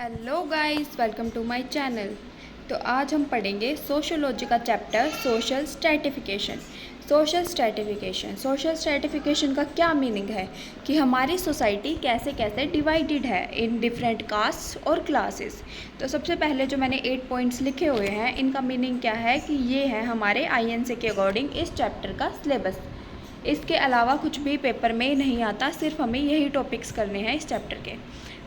Hello guys, welcome to my channel. तो आज हम पढ़ेंगे सोशियोलॉजी का chapter social stratification. Social stratification का क्या मीनिंग है कि हमारी सोसाइटी कैसे कैसे डिवाइडेड है इन डिफरेंट कास्ट और क्लासेस। तो सबसे पहले जो मैंने 8 पॉइंट्स लिखे हुए हैं, इनका मीनिंग क्या है कि ये है हमारे आईएनसी के अकॉर्डिंग इस चैप्टर का सिलेबस। इसके अलावा कुछ भी पेपर में नहीं आता, सिर्फ हमें यही टॉपिक्स करने हैं इस चैप्टर के।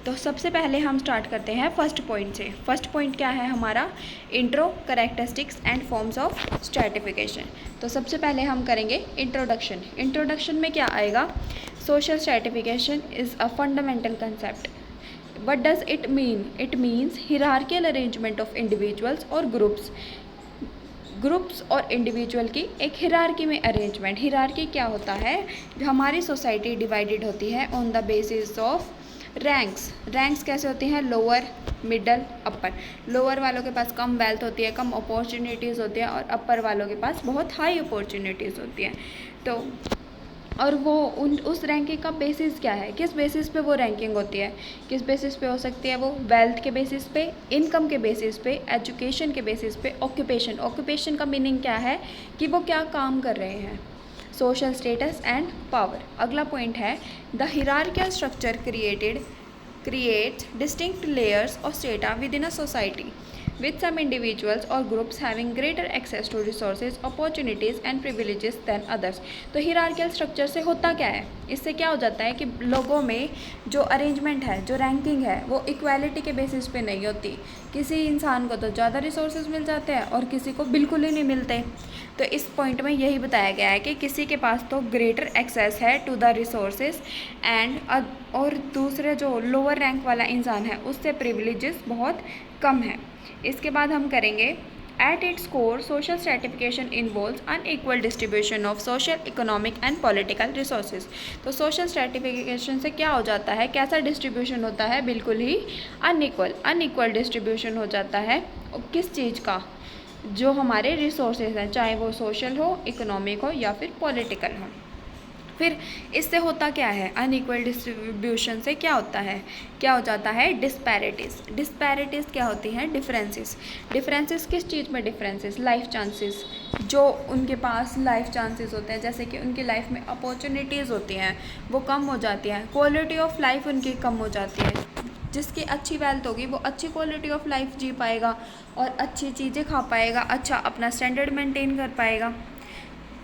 तो सबसे पहले हम स्टार्ट करते हैं फर्स्ट पॉइंट से। फर्स्ट पॉइंट क्या है हमारा? Intro, characteristics and forms of stratification. तो सबसे पहले हम करेंगे इंट्रोडक्शन। इंट्रोडक्शन में क्या आएगा? Social stratification is a fundamental concept. What does it mean? It means hierarchical arrangement of individuals और ग्रुप्स और इंडिविजुअल की एक हिरार्की में अरेंजमेंट। हिरार्की क्या होता है? जो हमारी सोसाइटी डिवाइडेड होती है on the basis of ranks कैसे होती हैं? लोअर, मिडल, अपर। लोअर वालों के पास कम वेल्थ होती है, कम अपॉर्चुनिटीज़ होती है, और अपर वालों के पास बहुत हाई अपॉर्चुनिटीज़ होती हैं। तो और वो उस रैंकिंग का बेसिस क्या है? किस बेसिस पे वो रैंकिंग होती है? किस बेसिस पे हो सकती है वो? वेल्थ के बेसिस पे, इनकम के बेसिस पे, एजुकेशन के बेसिस पे, ऑक्यूपेशन का मीनिंग क्या है कि वो क्या काम कर रहे हैं। Social status and power. अगला पॉइंट है the hierarchical structure creates distinct layers of strata within a society, with some individuals or groups having greater access to resources, opportunities and privileges than others। तो हिरार्कियल structure से होता क्या है? इससे क्या हो जाता है कि लोगों में जो अरेंजमेंट है, जो रैंकिंग है, वो इक्वालिटी के बेसिस पे नहीं होती। किसी इंसान को तो ज़्यादा रिसोर्सेज मिल जाते हैं और किसी को बिल्कुल ही नहीं मिलते। तो इस पॉइंट में यही बताया गया है कि किसी के पास तो ग्रेटर एक्सेस है टू द रिसोर्सेज एंड और दूसरे जो लोअर रैंक वाला इंसान है उससे प्रिविलेजेस बहुत कम है। इसके बाद हम करेंगे at its core social stratification involves unequal distribution of social, economic and political resources. तो सोशल स्ट्रैटिफिकेशन से क्या हो जाता है? कैसा डिस्ट्रीब्यूशन होता है? बिल्कुल ही अनइक्वल डिस्ट्रीब्यूशन हो जाता है। किस चीज़ का? जो हमारे रिसोर्सेज हैं, चाहे वो सोशल हो, इकोनॉमिक हो या फिर पॉलिटिकल हो। फिर इससे होता क्या है? अनइक्वल डिस्ट्रीब्यूशन से क्या होता है? क्या हो जाता है? डिस्पैरिटीज़ क्या होती हैं? डिफरेंसेस किस चीज़ में? Differences life chances. जो उनके पास लाइफ चांसेस होते हैं, जैसे कि उनकी लाइफ में अपॉर्चुनिटीज़ होती हैं, वो कम हो जाती हैं। क्वालिटी ऑफ लाइफ उनकी कम हो जाती है। जिसकी अच्छी वेल्थ होगी वो अच्छी क्वालिटी ऑफ लाइफ जी पाएगा और अच्छी चीज़ें खा पाएगा, अच्छा अपना स्टैंडर्ड मेंटेन कर पाएगा।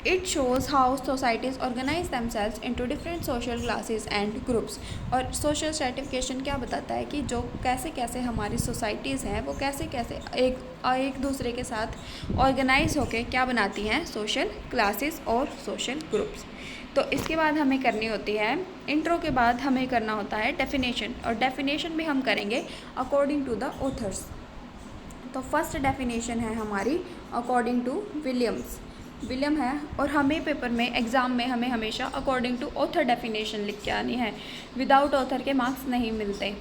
It shows how societies organise themselves into different social classes and groups. और सोशल स्ट्रैटिफिकेशन क्या बताता है कि जो कैसे कैसे हमारी सोसाइटीज़ हैं वो कैसे कैसे एक दूसरे के साथ ऑर्गेनाइज होकर क्या बनाती हैं? सोशल क्लासेस और सोशल ग्रुप्स। तो इसके बाद हमें करनी होती है, इंट्रो के बाद हमें करना होता है डेफिनेशन, और डेफिनेशन भी हम करेंगे अकॉर्डिंग टू द ऑथर्स। तो फर्स्ट डेफिनेशन है हमारी अकॉर्डिंग टू विलियम है, और हमें पेपर में, एग्ज़ाम में हमें हमेशा अकॉर्डिंग टू ऑथर डेफिनेशन लिख के आनी है। विदाउट ऑथर के मार्क्स नहीं मिलते।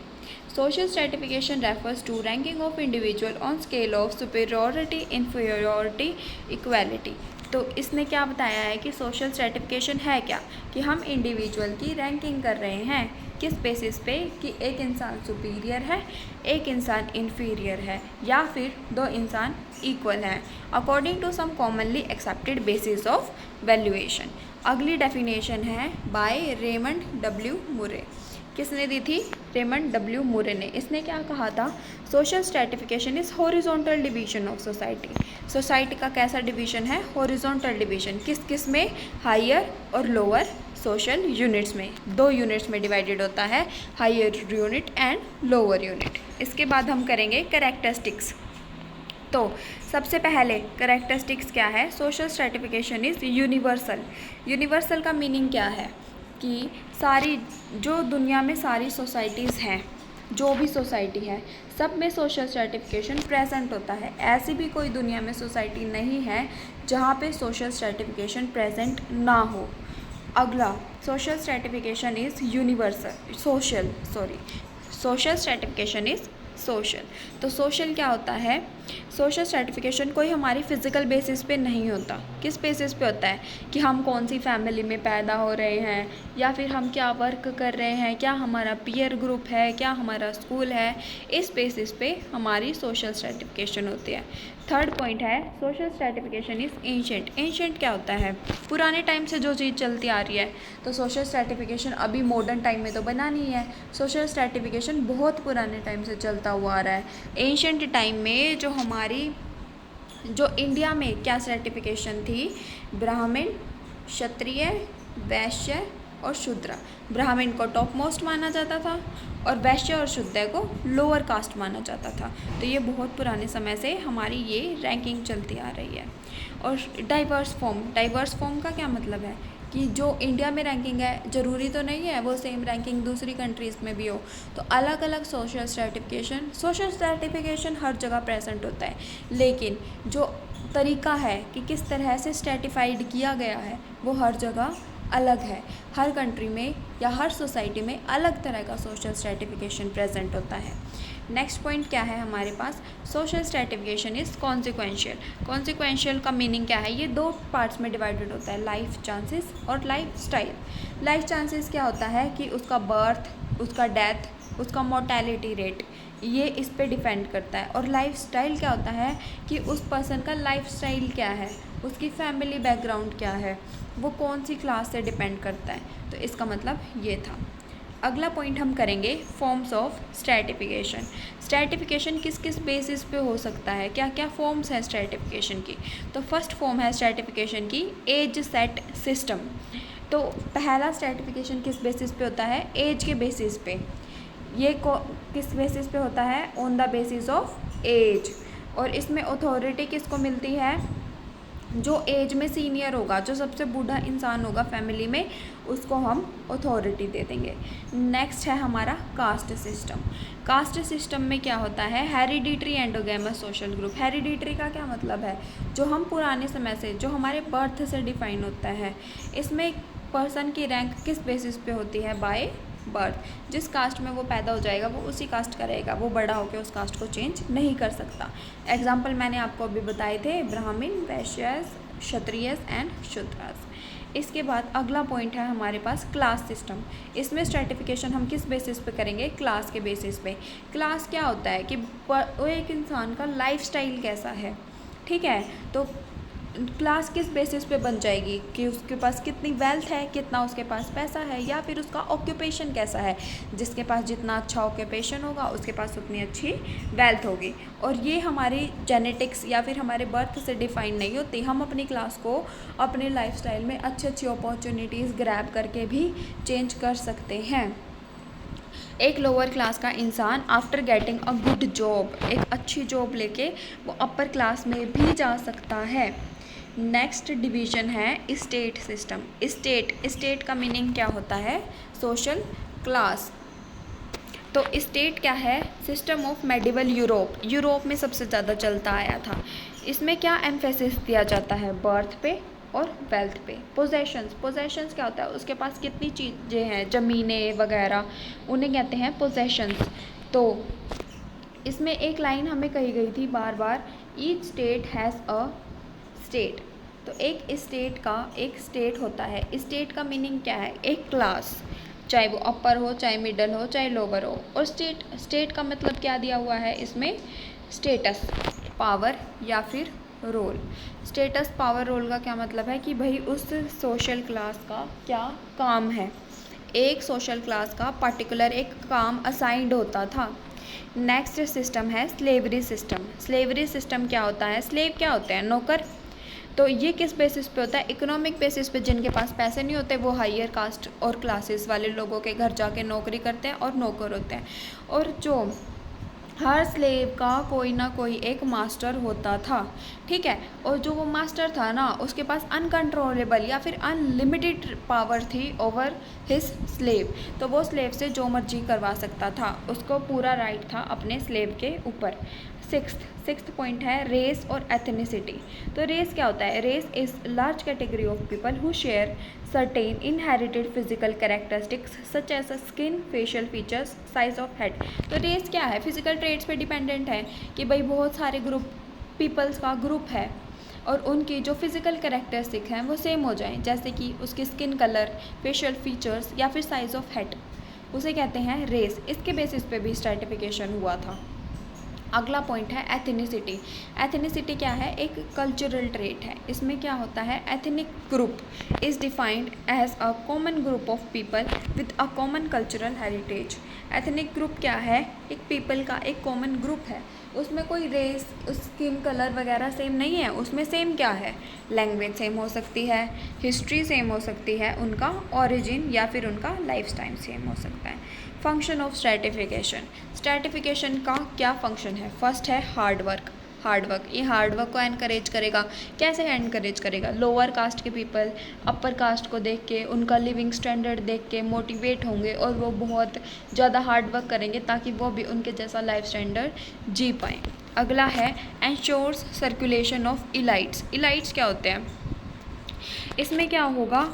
Social stratification refers to ranking of individual on scale of superiority, inferiority, equality. तो इसने क्या बताया है कि सोशल स्ट्रैटिफिकेशन है क्या? कि हम इंडिविजुअल की रैंकिंग कर रहे हैं किस बेसिस पे? कि एक इंसान सुपीरियर है, एक इंसान इन्फीरियर है, या फिर दो इंसान इक्वल हैं, according to some commonly accepted basis of valuation. अगली डेफिनेशन है बाय रेमंड डब्ल्यू मुरे। किसने दी थी? रेमंड डब्ल्यू मुरे ने। इसने क्या कहा था? Social stratification is horizontal division of society का कैसा डिवीजन है? Horizontal division. किस में? हायर और लोअर सोशल यूनिट्स में। 2 यूनिट्स में डिवाइडेड होता है, higher unit and lower unit. इसके बाद हम करेंगे कैरेक्टरिस्टिक्स। तो सबसे पहले कैरेक्टरिस्टिक्स क्या है? सोशल स्ट्रैटिफिकेशन इज़ यूनिवर्सल का मीनिंग क्या है? कि सारी जो दुनिया में सारी सोसाइटीज़ हैं, जो भी सोसाइटी है, सब में सोशल स्ट्रैटिफिकेशन प्रेजेंट होता है। ऐसी भी कोई दुनिया में सोसाइटी नहीं है जहाँ पे सोशल स्ट्रैटिफिकेशन प्रेजेंट ना हो। अगला, social stratification is social stratification is social. तो सोशल क्या होता है? सोशल स्ट्रैटिफिकेशन कोई हमारी फिज़िकल बेसिस पे नहीं होता। किस बेसिस पे होता है? कि हम कौन सी फैमिली में पैदा हो रहे हैं, या फिर हम क्या वर्क कर रहे हैं, क्या हमारा पीयर ग्रुप है, क्या हमारा स्कूल है। इस बेसिस पे हमारी सोशल स्ट्रैटिफिकेशन होती है। थर्ड पॉइंट है social stratification is ancient. Ancient क्या होता है? पुराने टाइम से जो चीज़ चलती आ रही है। तो सोशल स्ट्रैटिफिकेशन अभी मॉडर्न टाइम में तो बना नहीं है। सोशल स्ट्रैटिफिकेशन बहुत पुराने टाइम से चलता हुआ आ रहा है। एंशिएंट टाइम में जो इंडिया में क्या स्ट्रैटिफिकेशन थी? ब्राह्मण, क्षत्रिय, वैश्य और शूद्र। ब्राह्मण को टॉप मोस्ट माना जाता था और वैश्य और शूद्र को लोअर कास्ट माना जाता था। तो ये बहुत पुराने समय से हमारी ये रैंकिंग चलती आ रही है। और डाइवर्स फॉर्म का क्या मतलब है? कि जो इंडिया में रैंकिंग है, ज़रूरी तो नहीं है वो सेम रैंकिंग दूसरी कंट्रीज़ में भी हो। तो अलग अलग सोशल स्ट्रैटिफिकेशन हर जगह प्रेजेंट होता है, लेकिन जो तरीका है कि किस तरह से स्ट्रैटिफाइड किया गया है वो हर जगह अलग है। हर कंट्री में या हर सोसाइटी में अलग तरह का सोशल स्ट्रैटिफिकेशन प्रेजेंट होता है। नेक्स्ट पॉइंट क्या है हमारे पास? Social stratification is consequential. Consequential का मीनिंग क्या है? ये दो पार्ट्स में डिवाइडेड होता है, लाइफ चांसेस और लाइफ स्टाइल। लाइफ चांसेस क्या होता है? कि उसका बर्थ, उसका डेथ, उसका मोर्टेलिटी रेट, ये इस पे डिपेंड करता है। और लाइफ स्टाइल क्या होता है? कि उस पर्सन का लाइफ स्टाइल क्या है, उसकी फैमिली बैकग्राउंड क्या है, वो कौन सी क्लास से डिपेंड करता है। तो इसका मतलब ये था। अगला पॉइंट हम करेंगे फॉर्म्स ऑफ स्ट्रैटिफिकेशन। स्ट्रैटिफिकेशन किस किस बेसिस पे हो सकता है, क्या क्या फॉर्म्स हैं स्ट्रैटिफिकेशन की? तो फर्स्ट फॉर्म है स्ट्रैटिफिकेशन की एज सेट सिस्टम। तो पहला स्ट्रैटिफिकेशन किस बेसिस पे होता है? एज के बेसिस पे। ये किस बेसिस पे होता है? On the basis of age. और इसमें अथॉरिटी किसको मिलती है? जो एज में सीनियर होगा, जो सबसे बूढ़ा इंसान होगा फैमिली में, उसको हम अथॉरिटी दे देंगे। नेक्स्ट है हमारा कास्ट सिस्टम। कास्ट सिस्टम में क्या होता है? Hereditary endogamous social group. Hereditary का क्या मतलब है? जो हम पुराने समय से, जो हमारे बर्थ से डिफाइन होता है। इसमें पर्सन की रैंक किस बेसिस पे होती है? By birth. जिस कास्ट में वो पैदा हो जाएगा वो उसी कास्ट का रहेगा, वो बड़ा होकर उस कास्ट को चेंज नहीं कर सकता। एग्जाम्पल मैंने आपको अभी बताए थे, ब्राह्मण, वैश्यस, क्षत्रियस एंड शूद्रस। इसके बाद अगला पॉइंट है हमारे पास क्लास सिस्टम। इसमें स्ट्रैटिफिकेशन हम किस बेसिस पे करेंगे? क्लास के बेसिस पे। क्लास क्या होता है? कि वो एक इंसान का लाइफ स्टाइल कैसा है, ठीक है। तो क्लास किस बेसिस पे बन जाएगी? कि उसके पास कितनी वेल्थ है, कितना उसके पास पैसा है, या फिर उसका ऑक्यूपेशन कैसा है। जिसके पास जितना अच्छा ऑक्यूपेशन होगा उसके पास उतनी अच्छी वेल्थ होगी। और ये हमारी जेनेटिक्स या फिर हमारे बर्थ से डिफाइन नहीं होती। हम अपनी क्लास को अपने लाइफस्टाइल में अच्छी अच्छी अपॉर्चुनिटीज़ ग्रैब करके भी चेंज कर सकते हैं। एक लोअर क्लास का इंसान after getting a good job, एक अच्छी जॉब लेके वो अपर क्लास में भी जा सकता है। नेक्स्ट डिवीजन है स्टेट सिस्टम। स्टेट का मीनिंग क्या होता है? Social class. तो स्टेट क्या है? सिस्टम ऑफ मेडिवल यूरोप में सबसे ज़्यादा चलता आया था। इसमें क्या एम्फेसिस दिया जाता है? बर्थ पे और वेल्थ पे। पोजेशंस क्या होता है? उसके पास कितनी चीज़ें हैं, ज़मीनें वगैरह, उन्हें कहते हैं पोजेशंस। तो इसमें एक लाइन हमें कही गई थी बार बार, each state has a state. तो एक स्टेट होता है। स्टेट का मीनिंग क्या है? एक क्लास, चाहे वो अपर हो, चाहे मिडल हो, चाहे लोअर हो। और स्टेट का मतलब क्या दिया हुआ है इसमें? स्टेटस, पावर या फिर रोल। स्टेटस, पावर, रोल का क्या मतलब है? कि भाई उस सोशल क्लास का क्या काम है। एक सोशल क्लास का पर्टिकुलर एक काम असाइंड होता था। नेक्स्ट सिस्टम है स्लेवरी सिस्टम क्या होता है? स्लेव क्या होते हैं? नौकर। तो ये किस बेसिस पे होता है? इकोनॉमिक बेसिस पे। जिनके पास पैसे नहीं होते वो हायर कास्ट और क्लासेस वाले लोगों के घर जाके नौकरी करते हैं और नौकर होते हैं। और जो हर स्लेव का कोई ना कोई एक मास्टर होता था, ठीक है। और जो वो मास्टर था ना, उसके पास अनकंट्रोलेबल या फिर अनलिमिटेड पावर थी ओवर हिज स्लेव। तो वो स्लेव से जो मर्जी करवा सकता था, उसको पूरा राइट था अपने स्लेव के ऊपर। सिक्स्थ पॉइंट है रेस और एथनिसिटी। तो रेस क्या होता है? Race is large category of people who share certain inherited physical characteristics such as skin, facial features, size of head। तो रेस क्या है? फिजिकल ट्रेट्स पे डिपेंडेंट है कि भाई बहुत सारे ग्रुप पीपल्स का ग्रुप है और उनकी जो फिजिकल कैरेक्टरिस्टिक हैं वो सेम हो जाएं, जैसे कि उसकी स्किन कलर, फेशियल फीचर्स या फिर साइज ऑफ हेड, उसे कहते हैं रेस। इसके बेसिस पे भी स्ट्रैटिफिकेशन हुआ था। अगला पॉइंट है एथनिसिटी। एथनिसिटी क्या है? एक कल्चरल ट्रेट है। इसमें क्या होता है? Ethnic group is defined as a common group of people with a common cultural heritage. Ethnic group क्या है? एक पीपल का एक कॉमन ग्रुप है, उसमें कोई रेस, स्किन कलर वगैरह सेम नहीं है। उसमें सेम क्या है? लैंग्वेज सेम हो सकती है, हिस्ट्री सेम हो सकती है, उनका ओरिजिन या फिर उनका लाइफस्टाइल सेम हो सकता है। Function of stratification. स्ट्रैटिफिकेशन का क्या फंक्शन है? फर्स्ट है हार्ड वर्क। ये हार्ड वर्क को एनकरेज करेगा। कैसे एनकरेज करेगा? लोअर कास्ट के पीपल अपर कास्ट को देख के, उनका लिविंग स्टैंडर्ड देख के मोटिवेट होंगे और वो बहुत ज़्यादा हार्ड वर्क करेंगे ताकि वो भी उनके जैसा लाइफ स्टैंडर्ड जी पाएँ। अगला है ensures circulation of elites. Elites क्या होते हैं? इसमें क्या होगा?